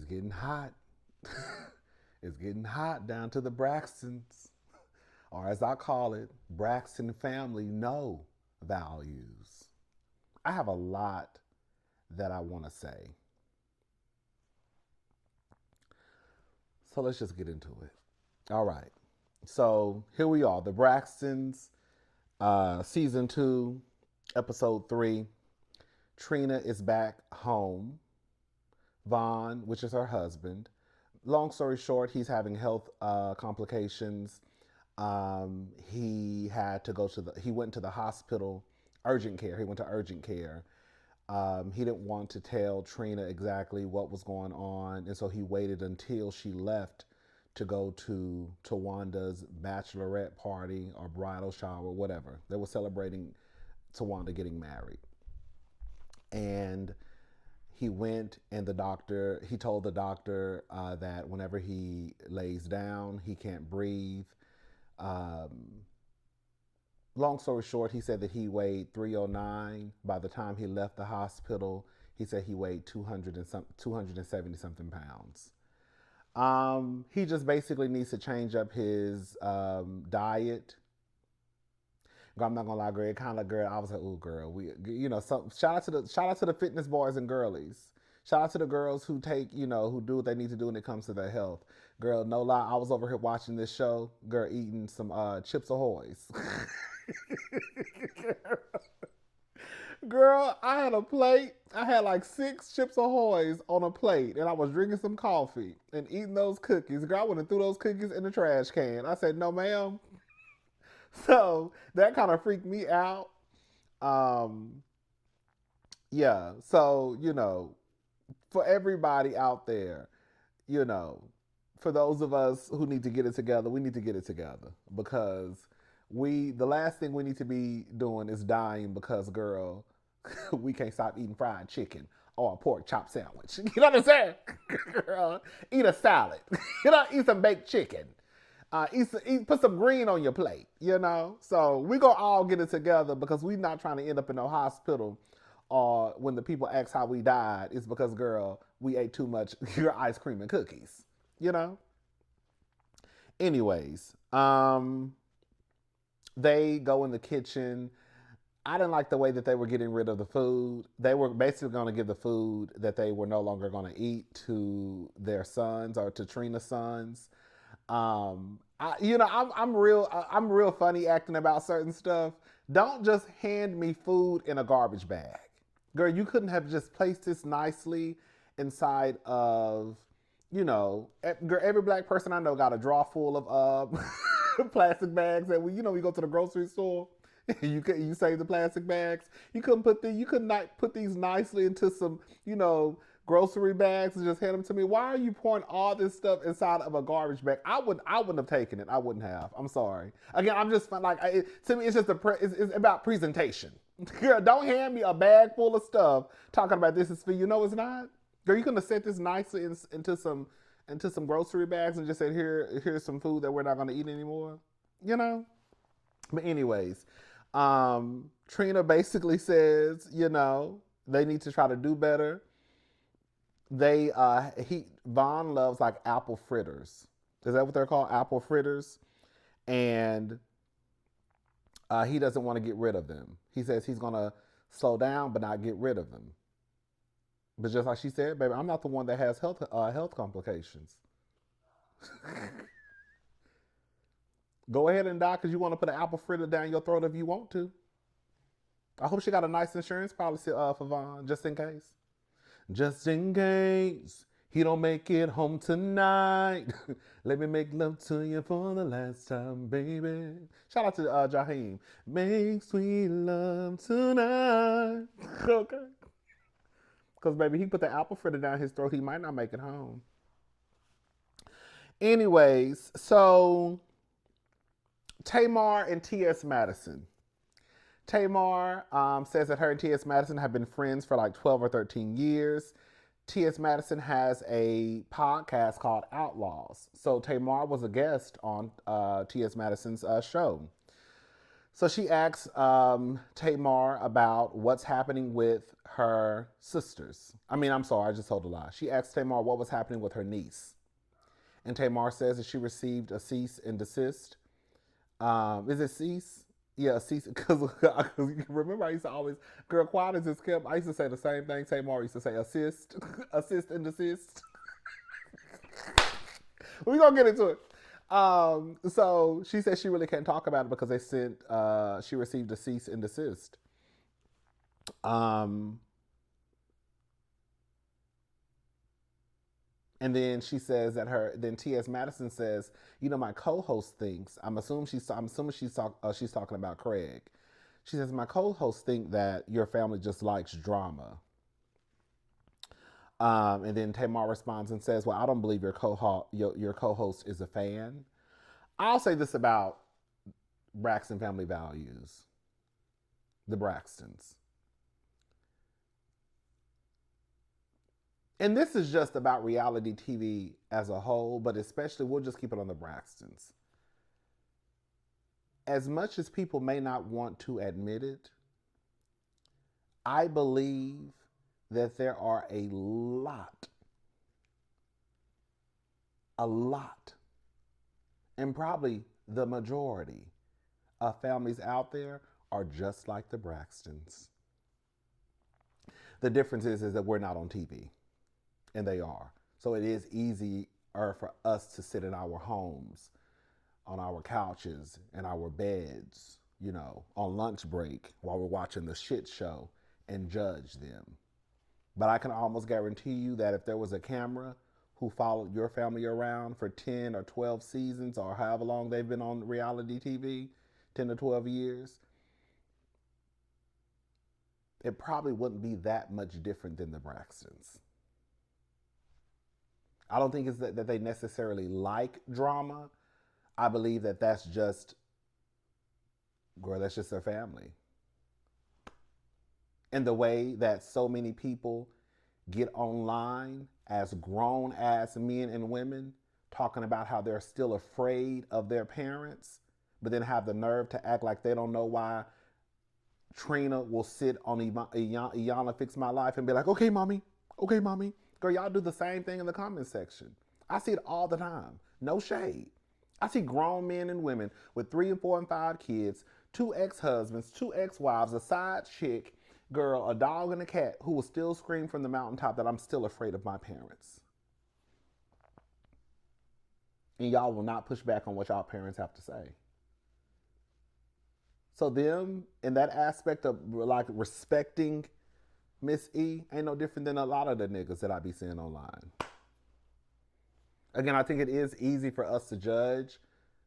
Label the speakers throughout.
Speaker 1: getting hot. It's getting hot down to the Braxtons, or as I call it, Braxton family no values. I have a lot that I want to say. So let's just get into it. All right. So here we are, the Braxtons, season 2, episode 3. Trina is back home. Vaughn, which is her husband. Long story short, he's having health complications. He had to go to he went to the hospital, urgent care. He went to urgent care. He didn't want to tell Trina exactly what was going on, and so he waited until she left to go to Tawanda's bachelorette party or bridal shower, whatever. They were celebrating Tawanda getting married. And he went, and he told the doctor that whenever he lays down, he can't breathe. Um, Long story short, he said that he weighed 309. By the time he left the hospital, he said he weighed 270 something pounds. He just basically needs to change up his diet. I'm not gonna lie, girl. It kind of, girl. I was like, "Ooh, girl." Shout out to the fitness boys and girlies. Shout out to the girls who take, who do what they need to do when it comes to their health. Girl, no lie, I was over here watching this show. Girl, eating some Chips Ahoy's. Girl, I had a plate. I had like 6 Chips Ahoy's on a plate, and I was drinking some coffee and eating those cookies. Girl, I went and threw those cookies in the trash can. I said, "No, ma'am." So that kind of freaked me out. Um, yeah. So, for everybody out there, you know, for those of us who need to get it together, we need to get it together because the last thing we need to be doing is dying because, girl, we can't stop eating fried chicken or a pork chop sandwich. You know what I'm saying? Girl, eat a salad. Eat some baked chicken. Put some green on your plate, So we gonna all get it together because we not trying to end up in no hospital. Or when the people ask how we died, it's because, girl, we ate too much your ice cream and cookies, you know. Anyways, they go in the kitchen. I didn't like the way that they were getting rid of the food. They were basically going to give the food that they were no longer going to eat to their sons or to Trina's sons. I'm real funny acting about certain stuff. Don't just hand me food in a garbage bag, girl. You couldn't have just placed this nicely inside of, girl. Every black person I know got a drawer full of plastic bags that we go to the grocery store. You save the plastic bags. You could not put these nicely into some, grocery bags and just hand them to me. Why are you pouring all this stuff inside of a garbage bag? I wouldn't have taken it. I wouldn't have. I'm sorry. Again, I'm just like, to me, it's just it's about presentation. Girl, don't hand me a bag full of stuff talking about this is for you. No, it's not. Girl, you could have set this nicely into some grocery bags and just said, here's some food that we're not going to eat anymore. But anyways, Trina basically says, they need to try to do better. Vaughn loves like apple fritters. Is that what they're called? Apple fritters. And he doesn't want to get rid of them. He says he's gonna slow down but not get rid of them. But just like she said, baby, I'm not the one that has health complications. Go ahead and die because you want to put an apple fritter down your throat if you want to. I hope she got a nice insurance policy for Vaughn, just in case. Just in case he don't make it home tonight. Let me make love to you for the last time, baby. Shout out to Jaheim. Make sweet love tonight. Okay. Because, baby, he put the apple fritter down his throat. He might not make it home. Anyways, so Tamar and TS Madison. Tamar says that her and T.S. Madison have been friends for like 12 or 13 years. T.S. Madison has a podcast called Outlaws. So Tamar was a guest on T.S. Madison's show. So she asks Tamar about what's happening with her sisters. I'm sorry, I just told a lie. She asks Tamar what was happening with her niece. And Tamar says that she received a cease and desist. Is it cease? Yeah, cease. Because remember, I used to always, girl, quiet as it's kept. I used to say the same thing. Tamar used to say assist, assist and desist. We're going to get into it. So she says she really can't talk about it because she received a cease and desist. Um, and then she says that then TS Madison says, my co-host thinks, I'm assuming she's talking about Craig. She says, my co-hosts think that your family just likes drama. And then Tamar responds and says, well, I don't believe your co-host is a fan. I'll say this about Braxton family values, the Braxtons. And this is just about reality TV as a whole, but especially we'll just keep it on the Braxtons. As much as people may not want to admit it, I believe that there are a lot, and probably the majority of families out there are just like the Braxtons. The difference is that we're not on TV, and they are. So it is easier for us to sit in our homes, on our couches, and our beds, on lunch break while we're watching the shit show and judge them. But I can almost guarantee you that if there was a camera who followed your family around for 10 or 12 seasons or however long they've been on reality TV, 10 to 12 years, it probably wouldn't be that much different than the Braxtons. I don't think it's that they necessarily like drama. I believe that that's just their family. And the way that so many people get online as grown ass men and women talking about how they're still afraid of their parents, but then have the nerve to act like they don't know why Trina will sit on Iyanla Fix My Life and be like, okay, mommy. Girl, y'all do the same thing in the comment section. I see it all the time. No shade. I see grown men and women with 3 and 4 and 5 kids, 2 ex-husbands, 2 ex-wives, a side chick, girl, a dog and a cat who will still scream from the mountaintop that I'm still afraid of my parents. And y'all will not push back on what y'all parents have to say. So them, in that aspect of like respecting Miss E, ain't no different than a lot of the niggas that I be seeing online. Again, I think it is easy for us to judge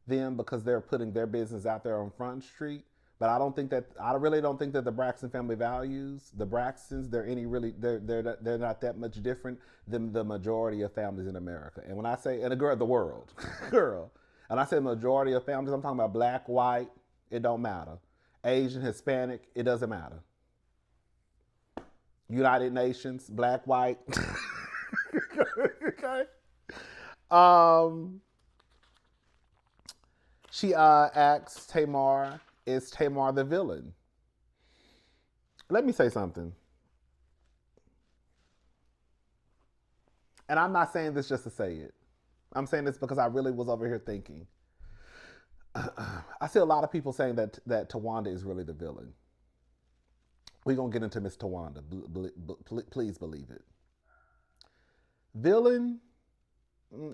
Speaker 1: them because they're putting their business out there on Front Street. But I really don't think that the Braxton family values the Braxtons. They're not that much different than the majority of families in America. And when I say the world, girl, and I say majority of families, I'm talking about black, white. It don't matter. Asian, Hispanic, it doesn't matter. United Nations, black, white. Okay. She asks Tamar, is Tamar the villain? Let me say something. And I'm not saying this just to say it. I'm saying this because I really was over here thinking. I see a lot of people saying that Tawanda is really the villain. We're going to get into Miss Tawanda. Please believe it. Villain?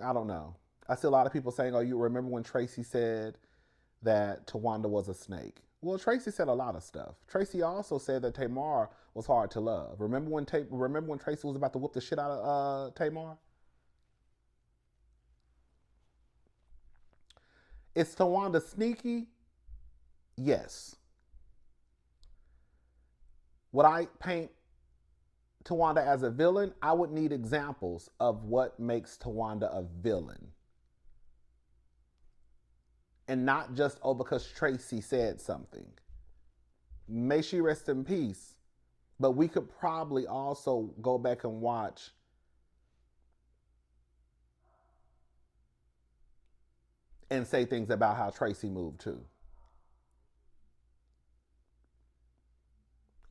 Speaker 1: I don't know. I see a lot of people saying, oh, you remember when Tracy said that Tawanda was a snake? Well, Tracy said a lot of stuff. Tracy also said that Tamar was hard to love. Remember when Tracy was about to whoop the shit out of Tamar? Is Tawanda sneaky? Yes. Would I paint Tawanda as a villain? I would need examples of what makes Tawanda a villain. And not just, oh, because Tracy said something. May she rest in peace. But we could probably also go back and watch and say things about how Tracy moved too.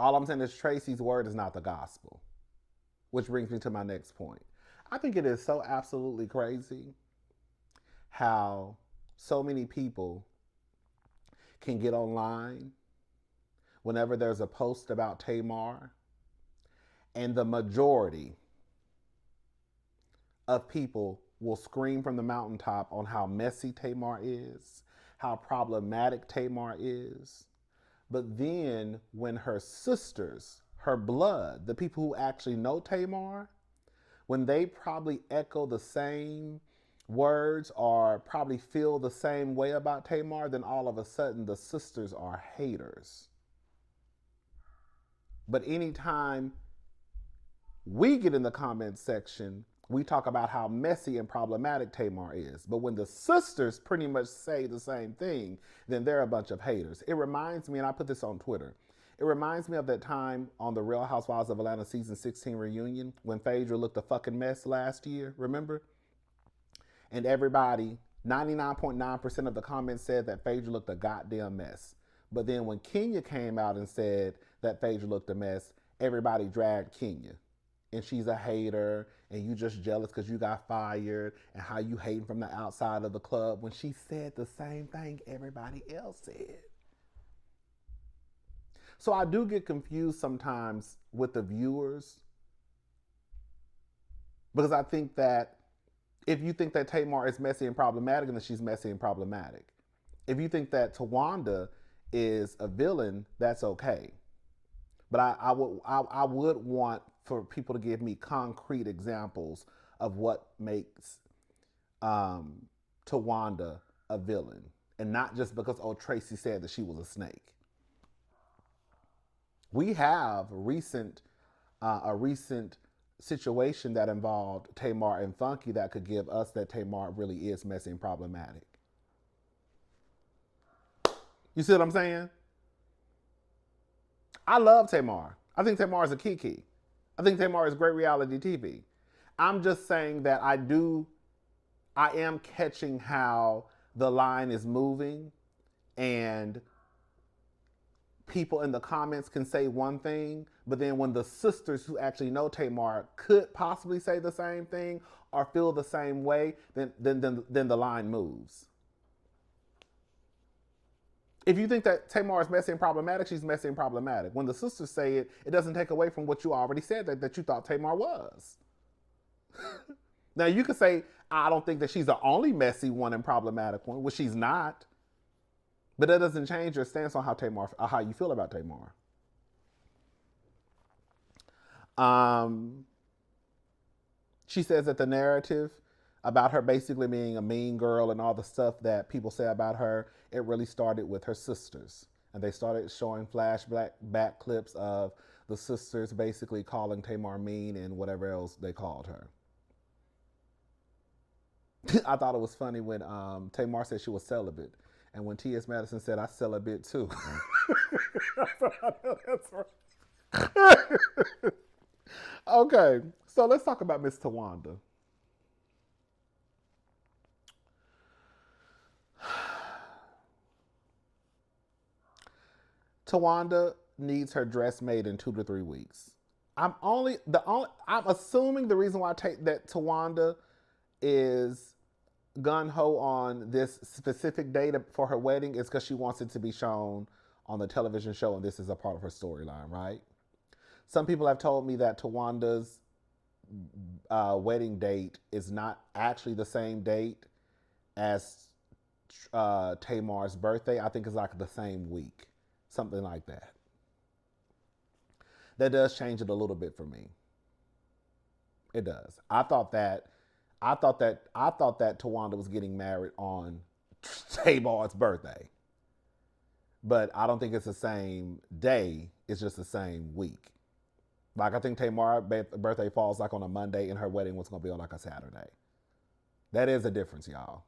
Speaker 1: All I'm saying is Tracy's word is not the gospel, which brings me to my next point. I think it is so absolutely crazy how so many people can get online whenever there's a post about Tamar, and the majority of people will scream from the mountaintop on how messy Tamar is, how problematic Tamar is. But then when her sisters, her blood, the people who actually know Tamar, when they probably echo the same words or probably feel the same way about Tamar, then all of a sudden the sisters are haters. But anytime we get in the comments section, we talk about how messy and problematic Tamar is. But when the sisters pretty much say the same thing, then they're a bunch of haters. It reminds me, and I put this on Twitter, it reminds me of that time on the Real Housewives of Atlanta season 16 reunion when Phaedra looked a fucking mess last year, remember? And everybody, 99.9% of the comments said that Phaedra looked a goddamn mess. But then when Kenya came out and said that Phaedra looked a mess, everybody dragged Kenya. And she's a hater, and you just jealous because you got fired, and how you hating from the outside of the club when she said the same thing everybody else said. So I do get confused sometimes with the viewers, because I think that if you think that Tamar is messy and problematic, then she's messy and problematic. If you think that Tawanda is a villain, that's okay. But I would want for people to give me concrete examples of what makes Tawanda a villain, and not just because Tracy said that she was a snake. We have a recent situation that involved Tamar and Funky that could give us that Tamar really is messy and problematic. You see what I'm saying? I love Tamar. I think Tamar is a kiki. I think Tamar is great reality TV. I'm just saying that I am catching how the line is moving, and people in the comments can say one thing, but then when the sisters who actually know Tamar could possibly say the same thing or feel the same way, then the line moves. If you think that Tamar is messy and problematic, she's messy and problematic. When the sisters say it, it doesn't take away from what you already said that you thought Tamar was. Now, you could say, I don't think that she's the only messy one and problematic one, which she's not. But that doesn't change your stance on how you feel about Tamar. She says that the narrative about her basically being a mean girl and all the stuff that people say about her, it really started with her sisters. And they started showing flashback clips of the sisters basically calling Tamar mean and whatever else they called her. I thought it was funny when Tamar said she was celibate. And when TS Madison said, I celibate too. I know that's right. Okay, so let's talk about Miss Tawanda. Tawanda needs her dress made in 2 to 3 weeks. I'm assuming the reason why that Tawanda is gun ho on this specific date for her wedding is because she wants it to be shown on the television show, and this is a part of her storyline, right? Some people have told me that Tawanda's wedding date is not actually the same date as Tamar's birthday. I think it's like the same week. Something like that. That does change it a little bit for me. It does. I thought that Tawanda was getting married on Tamar's birthday. But I don't think it's the same day. It's just the same week. Like, I think Tamar's birthday falls like on a Monday, and her wedding was going to be on like a Saturday. That is a difference, y'all.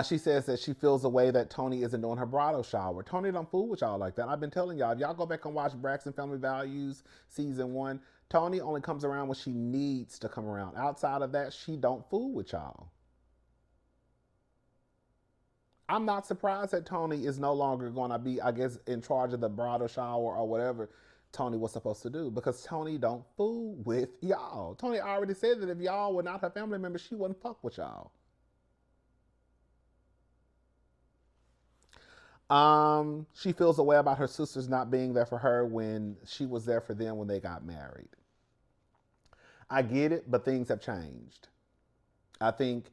Speaker 1: She says that she feels the way that Tony isn't doing her bridal shower. Tony don't fool with y'all like that. I've been telling y'all, if y'all go back and watch Braxton Family Values season 1, Tony only comes around when she needs to come around. Outside of that, she don't fool with y'all. I'm not surprised that Tony is no longer going to be, I guess, in charge of the bridal shower or whatever Tony was supposed to do, because Tony don't fool with y'all. Tony already said that if y'all were not her family members, she wouldn't fuck with y'all. She feels a way about her sisters not being there for her when she was there for them when they got married. I get it, but things have changed. I think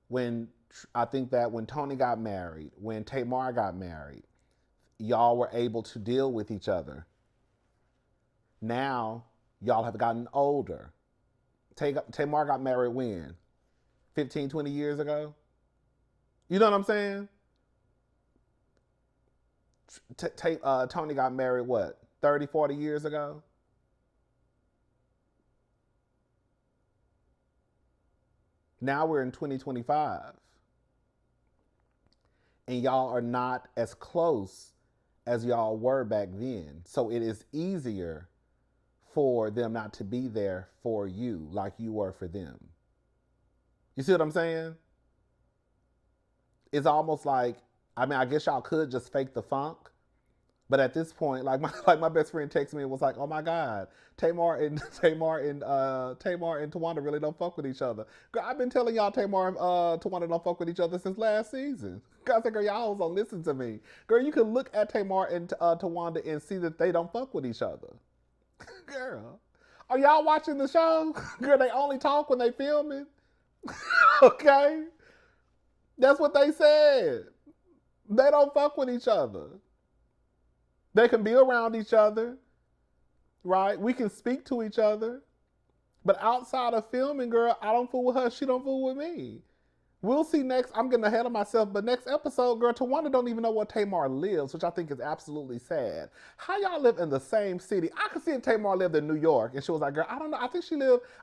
Speaker 1: when I think that when Tony got married, when Tamar got married, y'all were able to deal with each other. Now y'all have gotten older. Tamar got married when? 15, 20 years ago? You know what I'm saying? Tony got married, what, 30, 40 years ago? Now we're in 2025. And y'all are not as close as y'all were back then. So it is easier for them not to be there for you like you were for them. You see what I'm saying? It's almost like, I mean, I guess y'all could just fake the funk. But at this point, like my best friend texted me and was like, "Oh my God, Tamar and Tawanda really don't fuck with each other." Girl, I've been telling y'all Tamar and Tawanda don't fuck with each other since last season. Girl, I said, girl, y'all don't listen to me. Girl, you can look at Tamar and Tawanda and see that they don't fuck with each other. Girl, are y'all watching the show? Girl, they only talk when they filming. Okay, that's what they said. They don't fuck with each other. They can be around each other, right? We can speak to each other. But outside of filming, girl, I don't fool with her. She don't fool with me. We'll see next. I'm getting ahead of myself. But next episode, girl, Tawanda don't even know where Tamar lives, which I think is absolutely sad. How y'all live in the same city? I could see if Tamar lived in New York. And she was like, girl, I don't know. I think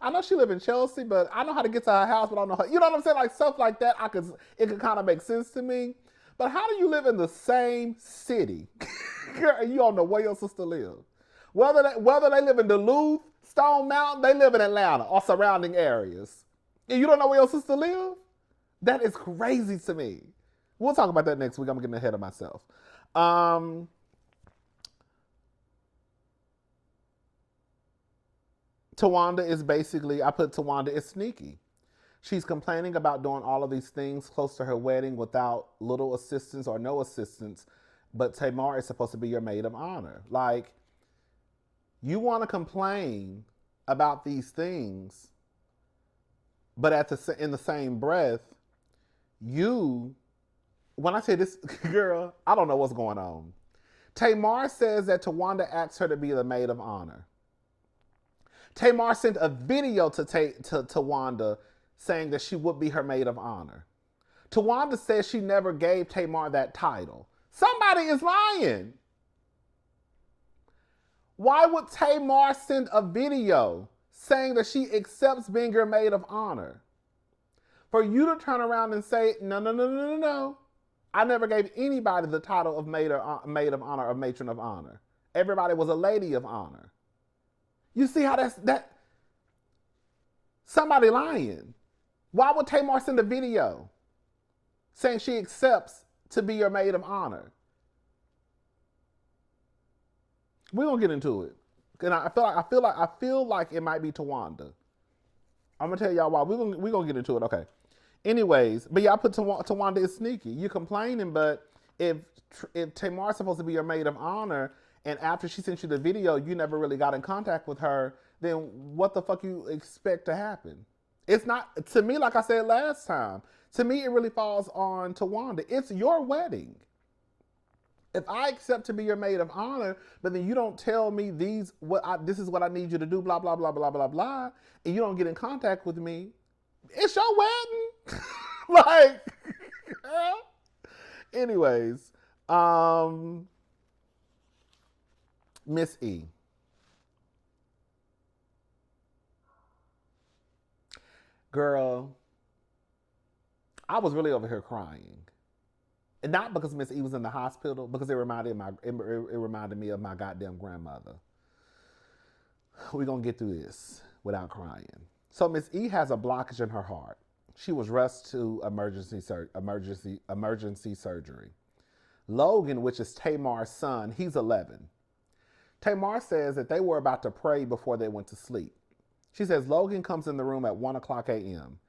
Speaker 1: I know she lived in Chelsea, but I know how to get to her house, but I don't know her. You know what I'm saying? Like stuff like that, it could kind of make sense to me. But how do you live in the same city? Girl, you don't know where your sister lives. Whether they live in Duluth, Stone Mountain, they live in Atlanta or surrounding areas. And you don't know where your sister lives? That is crazy to me. We'll talk about that next week. I'm getting ahead of myself. Tawanda is basically, I put Tawanda is sneaky. She's complaining about doing all of these things close to her wedding without little assistance or no assistance, but Tamar is supposed to be your maid of honor. Like, you want to complain about these things, but in the same breath, when I say this, girl, I don't know what's going on. Tamar says that Tawanda asked her to be the maid of honor. Tamar sent a video to Tawanda saying that she would be her maid of honor. Tawanda says she never gave Tamar that title. Somebody is lying. Why would Tamar send a video saying that she accepts being your maid of honor? For you to turn around and say, no. I never gave anybody the title of maid of honor or matron of honor. Everybody was a lady of honor. You see how that somebody lying. Why would Tamar send a video saying she accepts to be your maid of honor? We're gonna get into it. And I feel like it might be Tawanda. I'm gonna tell y'all why. We're gonna get into it. Okay. Anyways, but y'all put Tawanda is sneaky. You're complaining, but if Tamar's supposed to be your maid of honor, and after she sent you the video, you never really got in contact with her, then what the fuck you expect to happen? It's not, to me, like I said last time, to me it really falls on Tawanda. It's your wedding. If I accept to be your maid of honor, but then you don't tell me this is what I need you to do, blah, blah, blah, blah, blah, blah, and you don't get in contact with me, it's your wedding. Like, anyways, Miss E. Girl, I was really over here crying. And not because Miss E was in the hospital, because it reminded me of my goddamn grandmother. We're going to get through this without crying. So Miss E has a blockage in her heart. She was rushed to emergency surgery. Logan, which is Tamar's son, he's 11. Tamar says that they were about to pray before they went to sleep. She says Logan comes in the room at 1 o'clock a.m.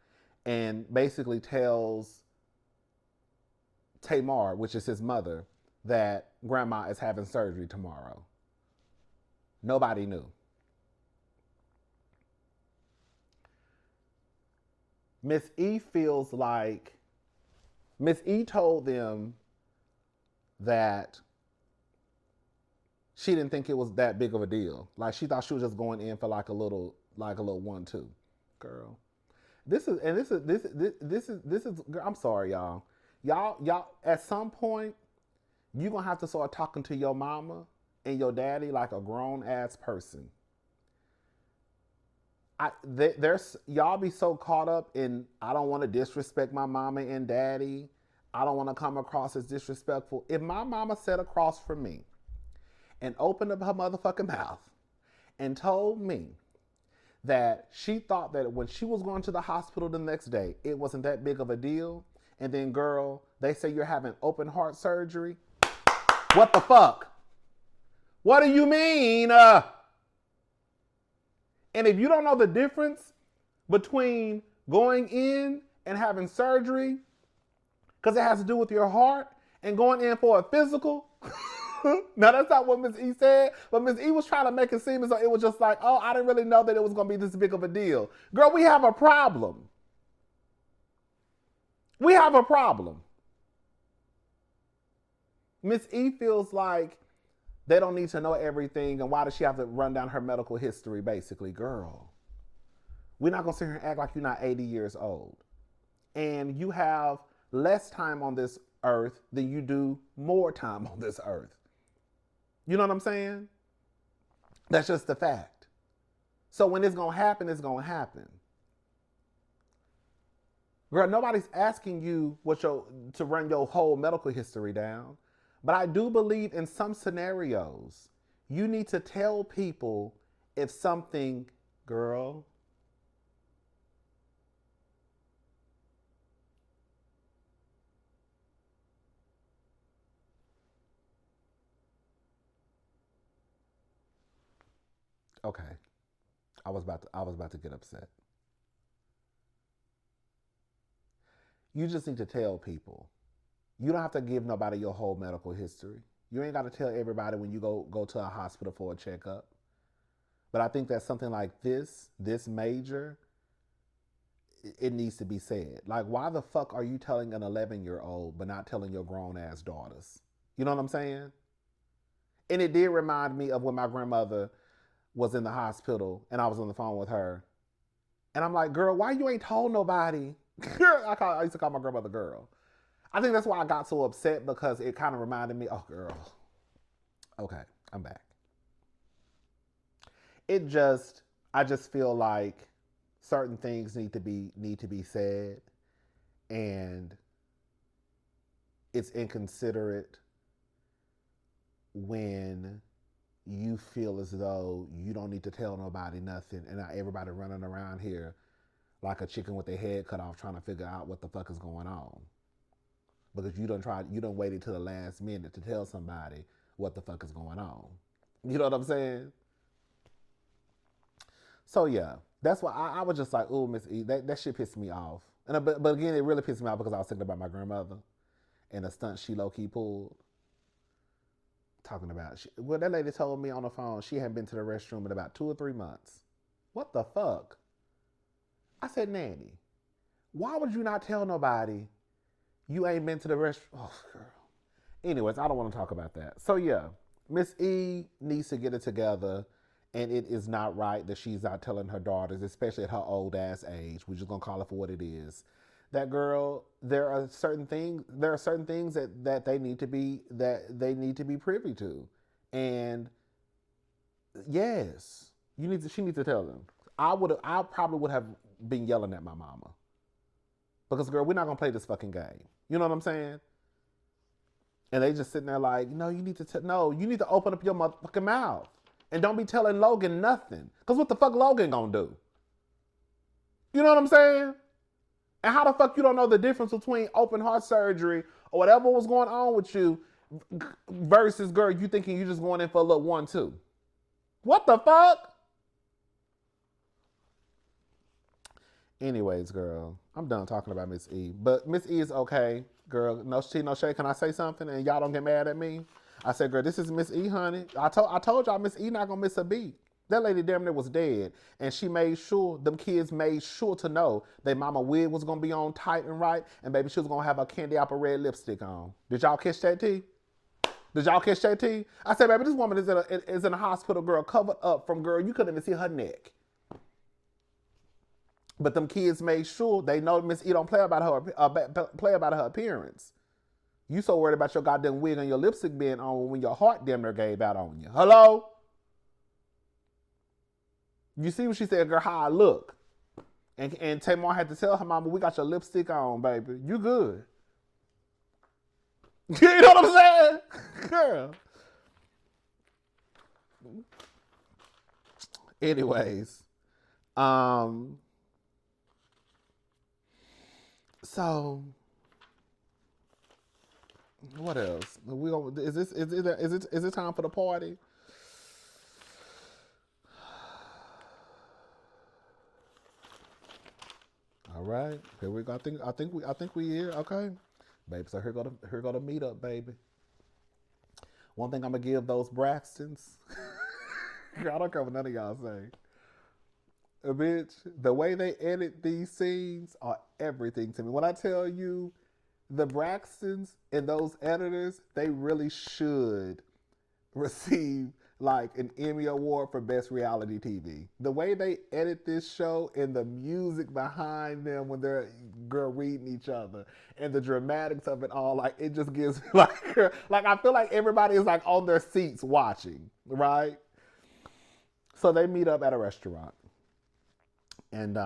Speaker 1: and basically tells Tamar, which is his mother, that grandma is having surgery tomorrow. Nobody knew. Miss E feels like Miss E told them that she didn't think it was that big of a deal. Like she thought she was just going in for like a little 1-2. Girl. This is I'm sorry, y'all. Y'all at some point you're gonna have to start talking to your mama and your daddy like a grown ass person. There's y'all be so caught up in I don't want to disrespect my mama and daddy. I don't want to come across as disrespectful. If my mama sat across from me and opened up her motherfucking mouth and told me that she thought that when she was going to the hospital the next day, it wasn't that big of a deal, and then girl, they say you're having open heart surgery. What the fuck? What do you mean? And if you don't know the difference between going in and having surgery, because it has to do with your heart, and going in for a physical, now that's not what Miss E said, but Miss E was trying to make it seem as though it was just like, oh, I didn't really know that it was going to be this big of a deal. Girl, we have a problem. We have a problem. Miss E feels like they don't need to know everything, and why does she have to run down her medical history, basically? Girl, we're not going to sit here and act like you're not 80 years old. And you have less time on this earth than you do more time on this earth. You know what I'm saying? That's just the fact. So when it's going to happen, it's going to happen. Girl, nobody's asking you to run your whole medical history down. But I do believe in some scenarios, you need to tell people if something, girl. Okay. I was about to get upset. You just need to tell people. You don't have to give nobody your whole medical history. You ain't got to tell everybody when you go to a hospital for a checkup. But I think that something like this major, it needs to be said. Like, why the fuck are you telling an 11-year-old but not telling your grown-ass daughters? You know what I'm saying? And it did remind me of when my grandmother was in the hospital and I was on the phone with her. And I'm like, girl, why you ain't told nobody? I used to call my grandmother girl. I think that's why I got so upset, because it kind of reminded me, oh, girl. Okay, I'm back. I just feel like certain things need to be said, and it's inconsiderate when you feel as though you don't need to tell nobody nothing, and not everybody running around here like a chicken with their head cut off trying to figure out what the fuck is going on. Because you don't wait until the last minute to tell somebody what the fuck is going on. You know what I'm saying? So yeah, that's why I was just like, oh, Miss E, that shit pissed me off. But again, it really pissed me off because I was thinking about my grandmother and the stunt she low-key pulled. Talking about, that lady told me on the phone she hadn't been to the restroom in about 2 or 3 months. What the fuck? I said, Nanny, why would you not tell nobody you ain't been to the restroom? Oh, girl. Anyways, I don't want to talk about that. So yeah, Miss E needs to get it together, and it is not right that she's not telling her daughters, especially at her old ass age. We're just gonna call it for what it is. That girl, there are certain things that they need to be privy to, and yes, she needs to tell them. I probably would have been yelling at my mama, because girl, we're not gonna play this fucking game. You know what I'm saying? And they just sitting there like, no, you need to open up your motherfucking mouth. And don't be telling Logan nothing. Because what the fuck Logan gonna do? You know what I'm saying? And how the fuck you don't know the difference between open heart surgery or whatever was going on with you versus, girl, you thinking you just going in for a little 1-2? What the fuck? Anyways, girl, I'm done talking about Miss E. But Miss E is okay, girl. No tea, no shade. Can I say something and y'all don't get mad at me? I said, girl, this is Miss E, honey. I told y'all Miss E not gonna miss a beat. That lady damn near was dead. And she made sure, them kids made sure to know that mama wig was gonna be on tight and right, and baby she was gonna have a candy apple red lipstick on. Did y'all catch that tea? Did y'all catch that tea? I said, baby, this woman is in a hospital, girl, covered up from, girl, you couldn't even see her neck. But them kids made sure they know Miss E don't play about her appearance. You so worried about your goddamn wig and your lipstick being on when your heart damn near gave out on you. Hello? You see what she said, girl, how I look. And Tamar had to tell her mama, we got your lipstick on, baby. You good. You know what I'm saying? Girl. Anyways. So what else? Is it time for the party? All right, here we go. I think we here. Okay, baby. So here go the meetup, baby. One thing I'm gonna give those Braxtons. I don't care what none of y'all say. Bitch, the way they edit these scenes are everything to me. When I tell you, the Braxtons and those editors, they really should receive like an Emmy Award for Best Reality TV. The way they edit this show and the music behind them when they're girl reading each other and the dramatics of it all, like it just gives me like I feel like everybody is like on their seats watching, right? So they meet up at a restaurant. And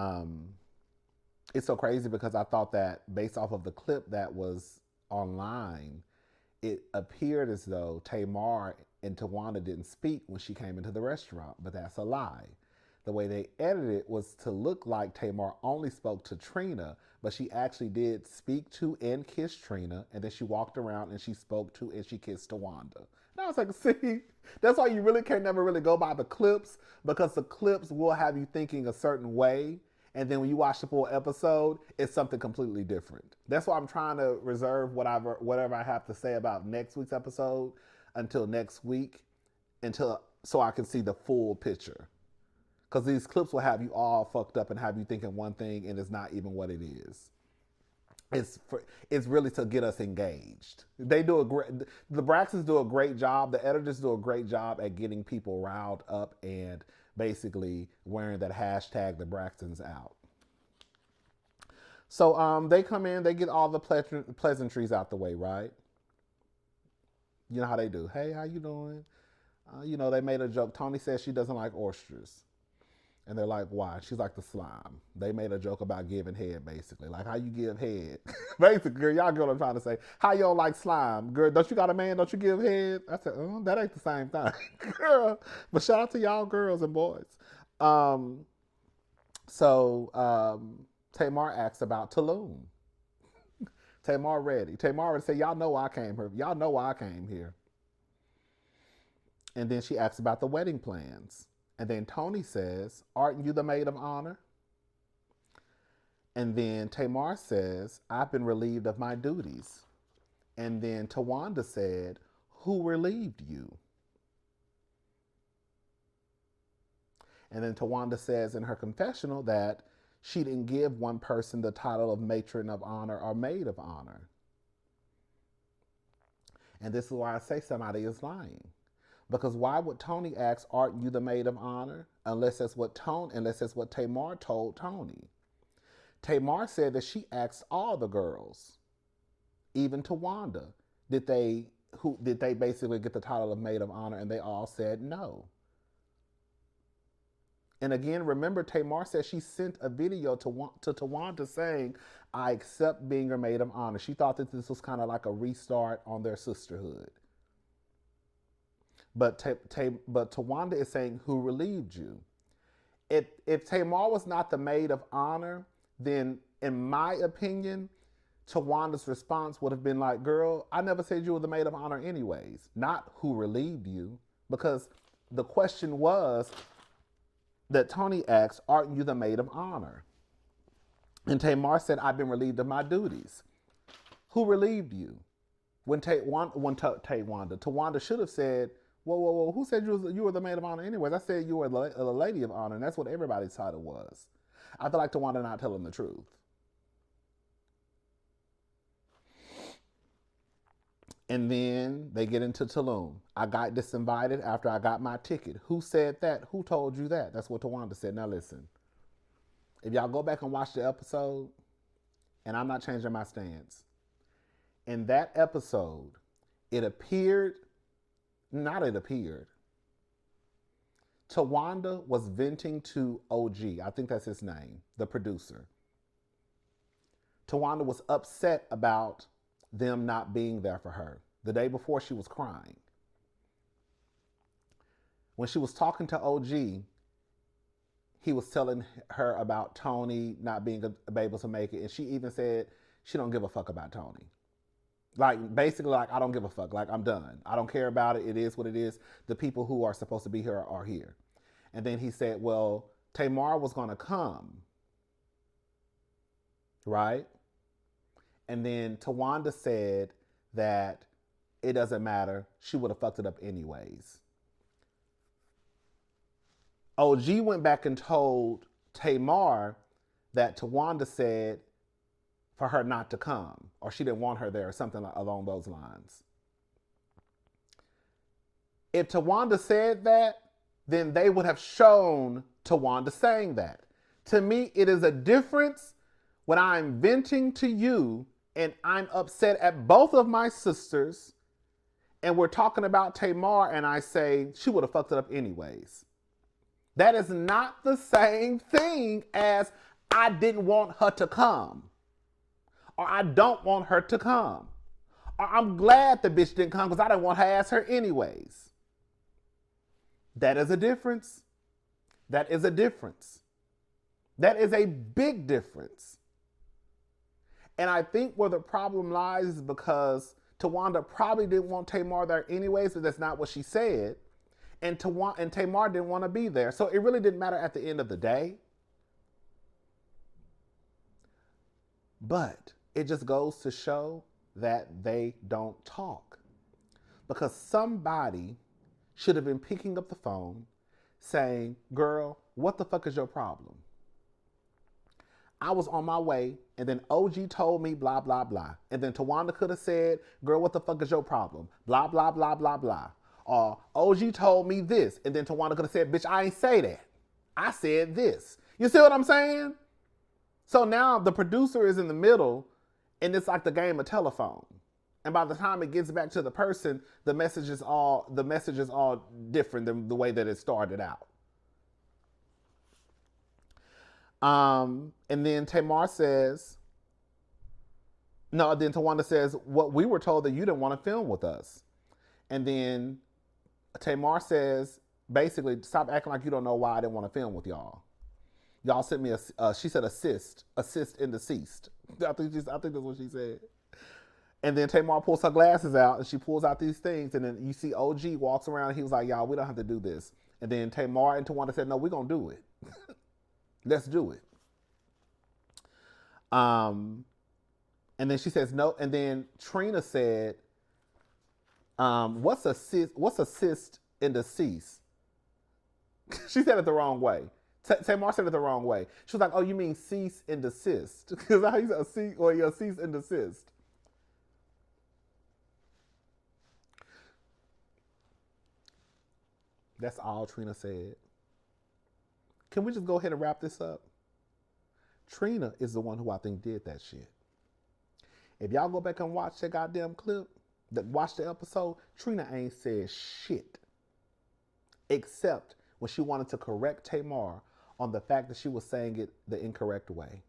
Speaker 1: it's so crazy because I thought that based off of the clip that was online, it appeared as though Tamar and Tawanda didn't speak when she came into the restaurant, but that's a lie. The way they edited it was to look like Tamar only spoke to Trina, but she actually did speak to and kiss Trina, and then she walked around and she spoke to and she kissed Tawanda. And I was like, see, that's why you really can never really go by the clips, because the clips will have you thinking a certain way, and then when you watch the full episode, it's something completely different. That's why I'm trying to reserve whatever I have to say about next week's episode until next week, so I can see the full picture. Because these clips will have you all fucked up and have you thinking one thing and it's not even what it is. It's really to get us engaged. The Braxtons do a great job. The editors do a great job at getting people riled up and basically wearing that hashtag the Braxtons out. So they come in, they get all the pleasantries out the way, right? You know how they do. Hey, how you doing? They made a joke. Tony says she doesn't like oysters. And they're like, why? She's like, the slime. They made a joke about giving head, basically. Like, how you give head. Basically, girl, y'all get what I'm trying to say. How you don't like slime? Girl, don't you got a man? Don't you give head? I said, that ain't the same thing. Girl. But shout out to y'all girls and boys. Tamar asks about Tulum. Tamar ready. Tamar would say, y'all know why I came here. Y'all know why I came here. And then she asks about the wedding plans. And then Tony says, aren't you the maid of honor? And then Tamar says, I've been relieved of my duties. And then Tawanda said, who relieved you? And then Tawanda says in her confessional that she didn't give one person the title of matron of honor or maid of honor. And this is why I say somebody is lying. Because why would Tony ask, aren't you the maid of honor? Unless that's what Tamar told Tony. Tamar said that she asked all the girls, even Tawanda, did they basically get the title of maid of honor, and they all said no. And again, remember, Tamar said she sent a video to Tawanda saying, I accept being your maid of honor. She thought that this was kind of like a restart on their sisterhood. But Tawanda is saying, who relieved you? If Tamar was not the maid of honor, then in my opinion, Tawanda's response would have been like, girl, I never said you were the maid of honor anyways. Not who relieved you. Because the question was that Tony asked, aren't you the maid of honor? And Tamar said, I've been relieved of my duties. Who relieved you? When Tawanda should have said, whoa, who said you were the maid of honor anyways? I said you were the lady of honor, and that's what everybody's title was. I feel like Tawanda not telling the truth. And then they get into Tulum. I got disinvited after I got my ticket. Who said that? Who told you that? That's what Tawanda said. Now listen, if y'all go back and watch the episode, and I'm not changing my stance, in that episode, Tawanda was venting to OG. I think that's his name, the producer. Tawanda was upset about them not being there for her. The day before, she was crying. When she was talking to OG, he was telling her about Tony not being able to make it. And she even said she don't give a fuck about Tony. Like, basically, like, I don't give a fuck. Like, I'm done. I don't care about it. It is what it is. The people who are supposed to be here are here. And then he said, well, Tamar was going to come. Right? And then Tawanda said that it doesn't matter. She would have fucked it up anyways. OG went back and told Tamar that Tawanda said for her not to come, or she didn't want her there, or something along those lines. If Tawanda said that, then they would have shown Tawanda saying that. To me, it is a difference when I'm venting to you and I'm upset at both of my sisters, and we're talking about Tamar, and I say she would have fucked it up anyways. That is not the same thing as I didn't want her to come, or I don't want her to come, or I'm glad the bitch didn't come because I didn't want her to ask her anyways. That is a difference. That is a difference. That is a big difference. And I think where the problem lies is because Tawanda probably didn't want Tamar there anyways, but that's not what she said. And Tamar didn't want to be there. So it really didn't matter at the end of the day. But it just goes to show that they don't talk. Because somebody should have been picking up the phone saying, girl, what the fuck is your problem? I was on my way, and then OG told me blah, blah, blah. And then Tawanda could have said, girl, what the fuck is your problem? Blah, blah, blah, blah, blah. Or OG told me this. And then Tawanda could have said, bitch, I ain't say that. I said this. You see what I'm saying? So now the producer is in the middle, and it's like the game of telephone. And by the time it gets back to the person, the message is all different than the way that it started out. And then Tamar says, no, then Tawanda says, what we were told that you didn't want to film with us. And then Tamar says, basically, stop acting like you don't know why I didn't want to film with y'all. Y'all sent me she said assist in deceased. I think that's what she said. And then Tamar pulls her glasses out and she pulls out these things. And then you see OG walks around and he was like, y'all, we don't have to do this. And then Tamar and Tawanda said, no, we're going to do it. Let's do it. And then she says no. And then Trina said, what's assist in deceased? She said it the wrong way. Tamar said it the wrong way. She was like, oh, you mean cease and desist? Because how you say cease and desist. That's all Trina said. Can we just go ahead and wrap this up? Trina is the one who I think did that shit. If y'all go back and watch that goddamn clip, watch the episode, Trina ain't said shit. Except when she wanted to correct Tamar on the fact that she was saying it the incorrect way.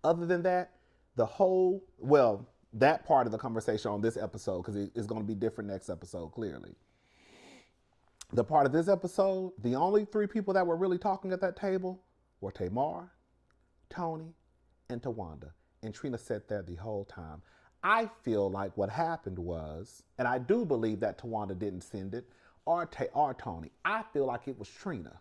Speaker 1: Other than that, that part of the conversation on this episode, because it's going to be different next episode, clearly. The part of this episode, the only three people that were really talking at that table were Tamar, Tony, and Tawanda. And Trina sat there the whole time. I feel like what happened was, and I do believe that Tawanda didn't send it, or Tony. I feel like it was Trina.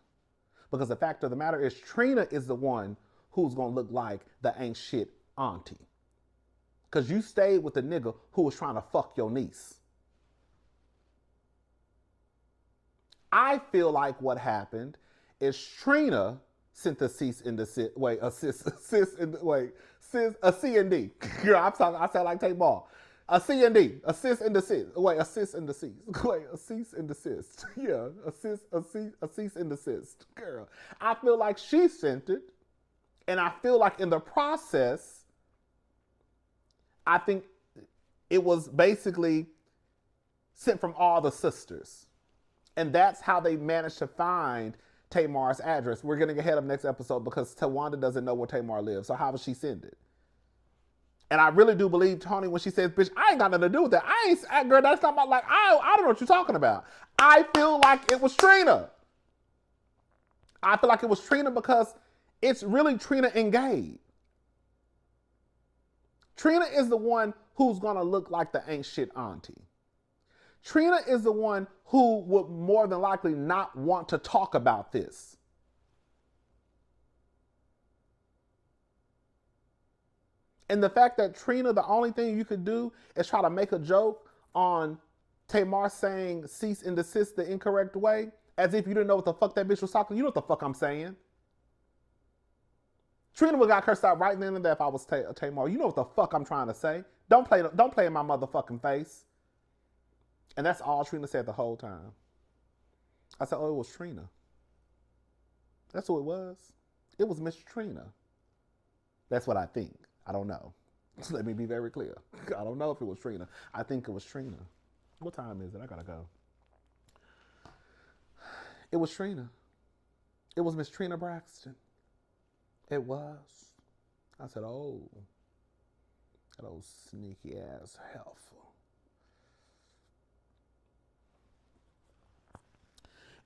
Speaker 1: Because the fact of the matter is, Trina is the one who's going to look like the ain't shit auntie. Because you stayed with the nigga who was trying to fuck your niece. I feel like what happened is Trina sent the cease and desist. Wait, a C and D. Girl, I sound like Tate Ball. A C and D, a cease and desist. Wait, a cease and desist. Wait, a cease and desist. Yeah, a cease and desist. Girl, I feel like she sent it, and I feel like in the process, I think it was basically sent from all the sisters. And that's how they managed to find Tamar's address. We're getting ahead of next episode because Tawanda doesn't know where Tamar lives. So how would she send it? And I really do believe Tony when she says, bitch, I ain't got nothing to do with that. Girl, that's not about, like, I don't know what you're talking about. I feel like it was Trina. I feel like it was Trina because it's really Trina and Gabe. Trina is the one who's going to look like the ain't shit auntie. Trina is the one who would more than likely not want to talk about this. And the fact that Trina, the only thing you could do is try to make a joke on Tamar saying cease and desist the incorrect way, as if you didn't know what the fuck that bitch was talking. You know what the fuck I'm saying. Trina would have got cursed out right then and there if I was Tamar. You know what the fuck I'm trying to say. Don't play in my motherfucking face. And that's all Trina said the whole time. I said, oh, it was Trina. That's who it was. It was Miss Trina. That's what I think. I don't know. Let me be very clear. I don't know if it was Trina. I think it was Trina. What time is it? I gotta go. It was Trina. It was Miss Trina Braxton. It was. I said, oh, that old sneaky ass heifer.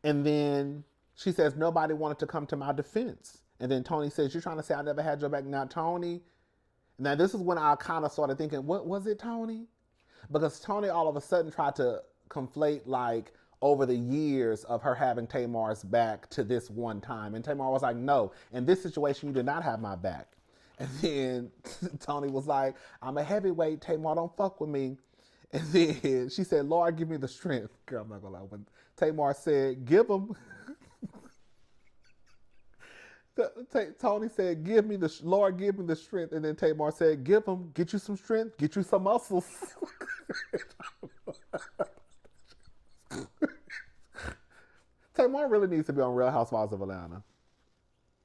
Speaker 1: And then she says, nobody wanted to come to my defense. And then Tony says, you're trying to say I never had your back. Now, Tony. Now, this is when I kind of started thinking, what was it, Tony? Because Tony all of a sudden tried to conflate, like, over the years of her having Tamar's back to this one time. And Tamar was like, no, in this situation, you did not have my back. And then Tony was like, I'm a heavyweight, Tamar, don't fuck with me. And then she said, Lord, give me the strength. Girl, I'm not going to lie. When Tamar said, give him. Tony said, Lord, give me the strength. And then Tamar said, give him, get you some strength, get you some muscles. Tamar really needs to be on Real Housewives of Atlanta.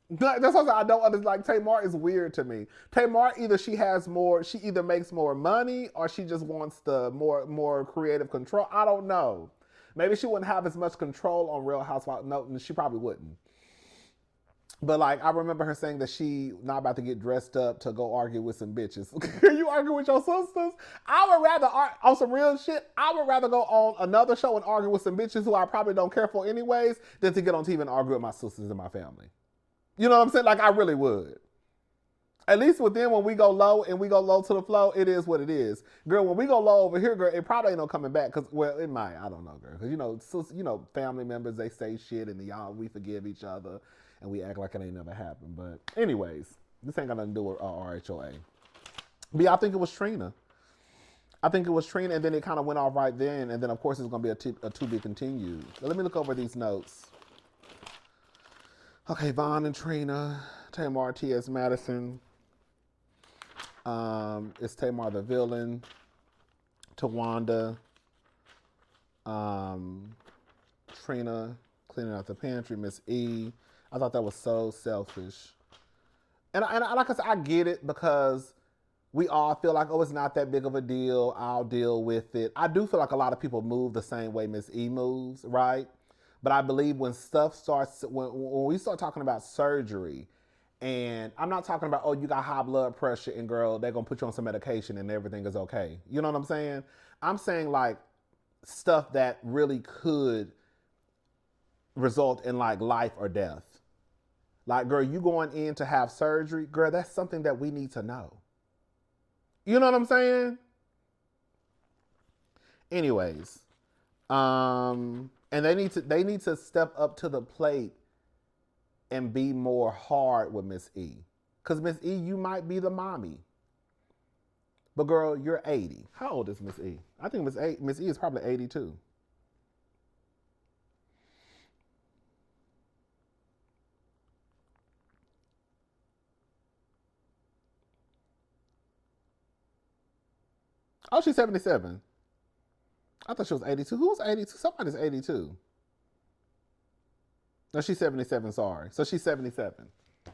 Speaker 1: That's what I don't understand. Like, Tamar is weird to me. Tamar, she either makes more money or she just wants the more creative control. I don't know. Maybe she wouldn't have as much control on Real Housewives. No, she probably wouldn't. But, like, I remember her saying that she not about to get dressed up to go argue with some bitches. You argue with your sisters? I would rather, on some real shit, I would rather go on another show and argue with some bitches who I probably don't care for anyways than to get on TV and argue with my sisters and my family. You know what I'm saying? Like, I really would. At least with them, when we go low and we go low to the flow, it is what it is. Girl, when we go low over here, girl, it probably ain't no coming back. Because, well, it might. I don't know, girl. Because, family members, they say shit and we forgive each other. And we act like it ain't never happened. But anyways, this ain't got nothing to do with RHOA. But yeah, I think it was Trina. And then it kind of went off right then. And then, of course, it's going to be a to be continued. So let me look over these notes. Okay, Vaughn and Trina, Tamar and TS Madison. It's Tamar the villain. Tawanda. Trina cleaning out the pantry. Miss E. I thought that was so selfish. And like I said, I get it because we all feel like, oh, it's not that big of a deal. I'll deal with it. I do feel like a lot of people move the same way Miss E moves, right? But I believe when stuff starts, when we start talking about surgery, and I'm not talking about, oh, you got high blood pressure and girl, they're going to put you on some medication and everything is okay. You know what I'm saying? I'm saying like stuff that really could result in like life or death. Like, girl, you going in to have surgery, girl, that's something that we need to know. You know what I'm saying? Anyways, and they need to step up to the plate and be more hard with Miss E. Cause Miss E, you might be the mommy, but girl, you're 80. How old is Miss E? I think Miss E is probably 82. Oh, she's 77. I thought she was 82. Who's 82? Somebody's 82. No, she's 77. Sorry. So she's 77.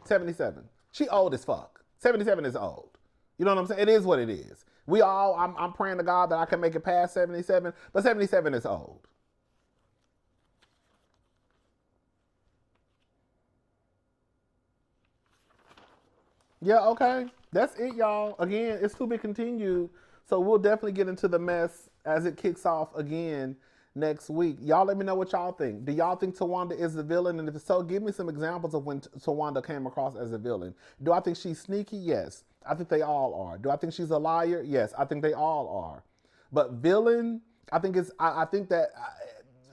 Speaker 1: 77. She old as fuck. 77 is old. You know what I'm saying? It is what it is. We all, I'm praying to God that I can make it past 77, but 77 is old. Yeah, okay. That's it, y'all. Again, it's to be continued. So we'll definitely get into the mess as it kicks off again next week. Y'all let me know what y'all think. Do y'all think Tawanda is the villain? And if so, give me some examples of when Tawanda came across as a villain. Do I think she's sneaky? Yes. I think they all are. Do I think she's a liar? Yes. I think they all are. But villain, I think that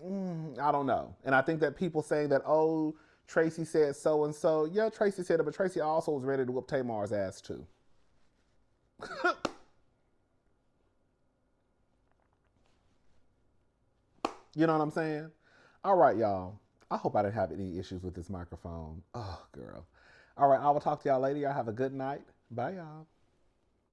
Speaker 1: I don't know. And I think that people saying that, oh, Tracy said so and so. Yeah, Tracy said it, but Tracy also was ready to whoop Tamar's ass too. You know what I'm saying? All right, y'all. I hope I didn't have any issues with this microphone. Oh, girl. All right, I will talk to y'all later. Y'all have a good night. Bye, y'all.